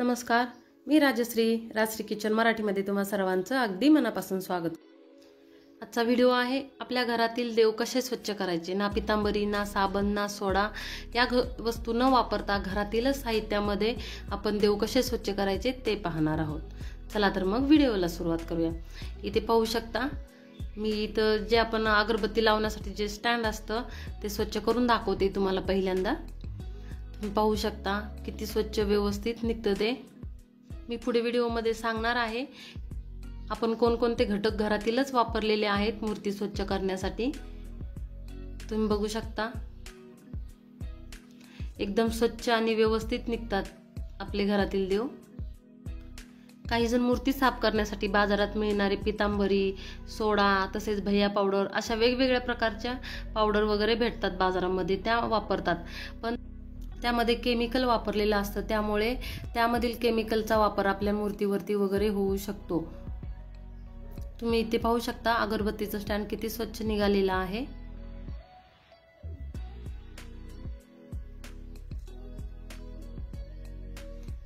नमस्कार, मी राजश्री किचन मराठीमध्ये तुम्हा सर्वांचं अगदी मनापासून स्वागत। आजचा व्हिडिओ आहे आपल्या घरातील देव कसे स्वच्छ करायचे। ना पितांबरी, ना साबण, ना सोडा या वस्तू न वापरता घरातीलच साहित्यामध्ये आपण देव कसे स्वच्छ करायचे ते पाहणार आहोत। चला तर मग व्हिडिओला सुरुवात करूया। इथे पाहू शकता मी इथं जे आपण अगरबत्ती लावण्यासाठी जे स्टँड असतं ते स्वच्छ करून दाखवते तुम्हाला पहिल्यांदा। तुम्ही पाहू शकता किती स्वच्छ व्यवस्थित निघतं ते। मी पुढे व्हिडिओमध्ये सांगणार आहे आपण कोणकोणते घटक घरातीलच वापरलेले आहेत मूर्ती स्वच्छ करण्यासाठी। तुम्ही बघू शकता एकदम स्वच्छ आणि व्यवस्थित निघतात आपले घरातील देव। काही जण मूर्ती साफ करण्यासाठी बाजारात मिळणारे पितांबरी, सोडा तसेच भैया पावडर अशा वेगवेगळ्या प्रकारच्या पावडर वगैरे भेटतात बाजारामध्ये, त्या वापरतात। पण त्यामध्ये केमिकल वापरलेलं असतं, त्यामुळे त्यामधील केमिकलचा वापर आपल्या मूर्तीवरती वगैरे होऊ शकतो। तुम्ही इथे पाहू शकता अगरबत्तीचं स्टँड किती स्वच्छ निघालेला आहे।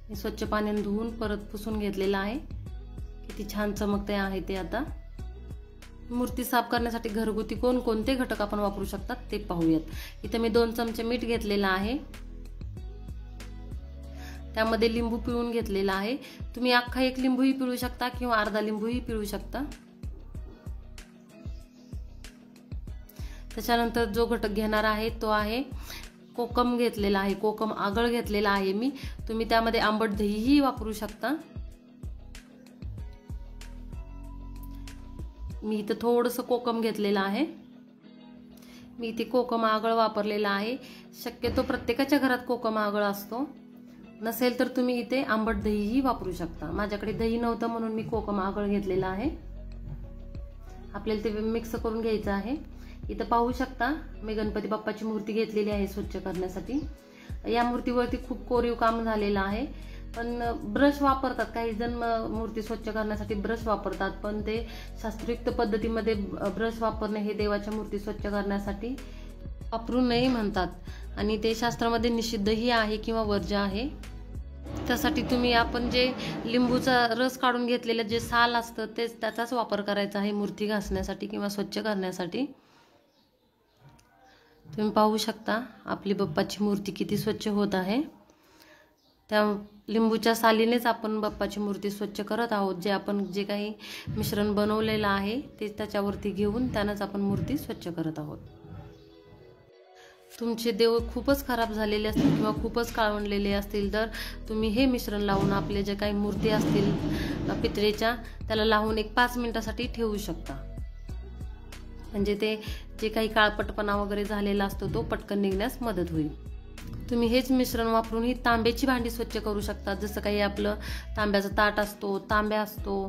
हे स्वच्छ पाण्याने धुवून परत पुसून घेतलेलं आहे। किती छान चमकते आहे ते। आता मूर्ती साफ करण्यासाठी घरगुती कोणकोणते घटक आपण वापरू शकतात ते पाहूयात। इथे मी 2 चमचे मीठ घेतलेलं आहे, त्यामध्ये लिंबू पिळून घेतलेला आहे। तुम्ही अख्खा 1 लिंबूही पिळू शकता किंवा अर्धा लिंबूही पिळू शकता। त्याच्यानंतर जो घटक घेणार आहे तो आहे कोकम घेतलेला आहे, कोकम आगळ घेतलेला आहे मी। तुम्ही त्यामध्ये आंबट दहीही वापरू शकता। मी इथं थोडंसं कोकम घेतलेलं आहे। मी इथे कोकम आगळ वापरलेला आहे। शक्यतो प्रत्येकाच्या घरात कोकम आगळ असतो, नसेल तर तुम्ही इथे आंबट दहीही वापरू शकता। माझ्याकडे दही नव्हतं म्हणून मी कोकम आगळ घेतलेला आहे। आपल्याला ते मिक्स करून घ्यायचं आहे। इथं पाहू शकता मी गणपती बाप्पाची मूर्ती घेतलेली आहे स्वच्छ करण्यासाठी। या मूर्तीवरती खूप कोरीव काम झालेलं आहे, पण ब्रश वापरतात काही जण मूर्ती स्वच्छ करण्यासाठी ब्रश वापरतात, पण ते शास्त्रोक्त पद्धतीमध्ये ब्रश वापरणे हे देवाच्या मूर्ती स्वच्छ करण्यासाठी वापरू नये म्हणतात, आणि ते शास्त्रामध्ये निषिद्धही आहे किंवा वर्ज्य आहे। त्यासाठी तुम्ही आपण जे लिंबूचा रस काढून घेतलेलं जे साल असतं तेच त्याचाच वापर करायचा आहे मूर्ती घासण्यासाठी किंवा स्वच्छ करण्यासाठी। तुम्ही पाहू शकता आपली बाप्पाची मूर्ती किती स्वच्छ होत आहे। त्या लिंबूच्या सालीनेच आपण बाप्पाची मूर्ती स्वच्छ करत आहोत। जे आपण जे काही मिश्रण बनवलेलं आहे ते त्याच्यावरती घेऊन त्यानंच आपण मूर्ती स्वच्छ करत आहोत। तुमचे देव खूपच खराब झालेले असतील किंवा खूपच काळवंडलेले असतील तर तुम्ही हे मिश्रण लावून आपले जे काही मूर्ती असतील पितळेच्या त्याला लावून 5 मिनिटासाठी ठेवू शकता, म्हणजे ते जे काही काळपटपणा वगैरे झालेला असतो तो पटकन निघण्यास मदत होईल। तुम्ही हेच मिश्रण वापरून ही तांब्याची भांडी स्वच्छ करू शकता। जसं काही आपलं तांब्याचं ताट असतो, तांब्या असतो,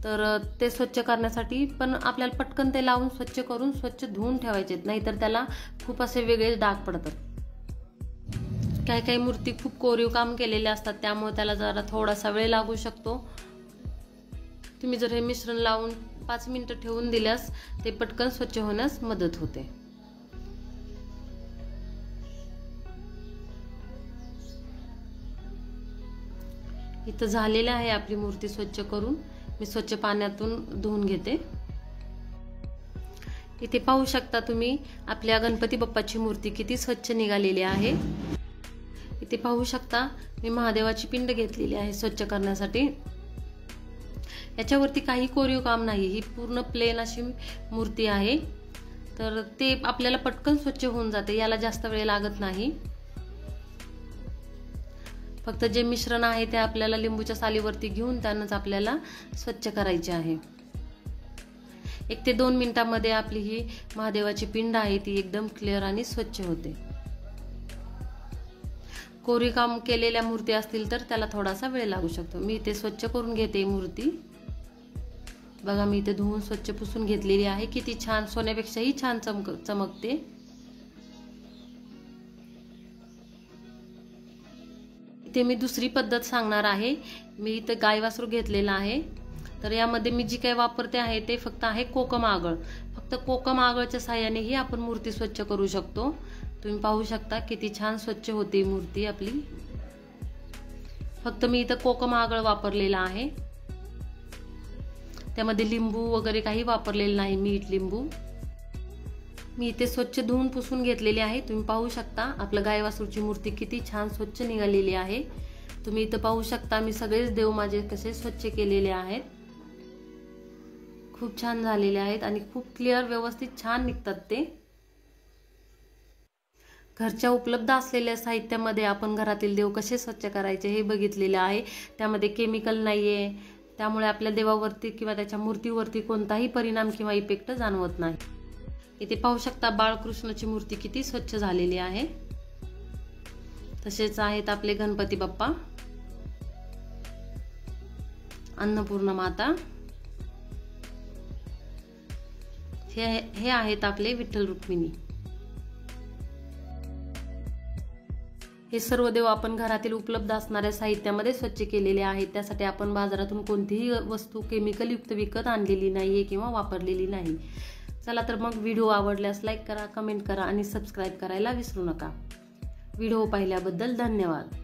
तर ते स्वच्छ करण्यासाठी पण आपल्याला पटकन ते लावून स्वच्छ करून स्वच्छ धुवून ठेवायचे, नाहीतर त्याला खूप असे वेगळे डाग पडतात। काही काही मूर्ती खूप कोरीव काम केलेले असतात, त्यामुळे त्याला जरा थोडासा वेळ लागू शकतो। तुम्ही जर हे मिश्रण लावून 5 मिनिटं ठेवून दिल्यास ते पटकन स्वच्छ होण्यास मदत होते। इथं झालेलं आहे आपली मूर्ती स्वच्छ करून, मी स्वच्छ पाण्यातून धुवून घेते। इथे पाहू शकता तुम्ही आपल्या गणपती बाप्पाची मूर्ती किती स्वच्छ निघालेली आहे। इथे पाहू शकता मी महादेवाची पिंड घेतलेली आहे स्वच्छ करण्यासाठी। याच्यावरती काही कोरीव काम नाही, ही पूर्ण प्लेन अशी मूर्ती आहे, तर ते आपल्याला पटकन स्वच्छ होऊन जाते, याला जास्त वेळ लागत नाही। फक्त जे मिश्रण आहे ते आपल्याला लिंबूच्या सालीवरती घेऊन त्यानंच आपल्याला स्वच्छ करायचे आहे। 1 ते 2 मिनिटांमध्ये आपली ही महादेवाची पिंड आहे ती एकदम क्लिअर आणि स्वच्छ होते। कोरीव काम केलेल्या मूर्ती असतील तर त्याला थोडासा वेळ लागू शकतो। मी इथे स्वच्छ करून घेते मूर्ती। बघा मी इथे धुवून स्वच्छ पुसून घेतलेली आहे। किती छान, सोन्यापेक्षाही छान चमकते। इथे मी दुसरी पद्धत सांगणार आहे। मी इथे गाय वासरू घेतलेला आहे, तर यामध्ये मी जी काही वापरते आहे ते फक्त आहे कोकम आगळ। फक्त कोकम आगळच्या साहाय्यानेही आपण मूर्ती स्वच्छ करू शकतो। तुम्ही पाहू शकता किती छान स्वच्छ होते मूर्ती आपली। फक्त मी इथं कोकम आगळ वापरलेला आहे, त्यामध्ये लिंबू वगैरे काही वापरलेलं नाही, मीठ लिंबू। मी इथे स्वच्छ धुवून पुसून घेतलेली आहे। तुम्ही पाहू शकता आपलं गाय वासरूची मूर्ती किती छान स्वच्छ निघालेली आहे। तुम्ही इथं पाहू शकता मी सगळेच देव माझे कसे स्वच्छ केलेले आहेत, खूप छान झालेले आहेत आणि खूप क्लिअर व्यवस्थित छान निघतात ते। घरच्या उपलब्ध असलेल्या साहित्यामध्ये आपण घरातील देव कसे स्वच्छ करायचे हे बघितलेले आहे। त्यामध्ये केमिकल नाहीये, त्यामुळे आपल्या देवावरती किंवा त्याच्या मूर्तीवरती कोणताही परिणाम किंवा इफेक्ट जाणवत नाही। इथे पाहू शकता बाळकृष्णाची मूर्ती किती स्वच्छ झालेली आहे। तसेच आहेत आपले गणपती बाप्पा, अन्नपूर्णा माता, हे आहेत आपले विठ्ठल रुक्मिणी। हे सर्व देव आपण घरातील उपलब्ध असणाऱ्या साहित्यामध्ये स्वच्छ केलेले आहेत। त्यासाठी आपण बाजारातून कोणतीही वस्तू केमिकल युक्त विकत आणलेली नाहीये किंवा वापरलेली नाही। चला तर मग व्हिडिओ आवडल्यास लाईक करा, कमेंट करा आणि सबस्क्राईब करायला विसरू नका। व्हिडिओ पाहिल्याबद्दल धन्यवाद।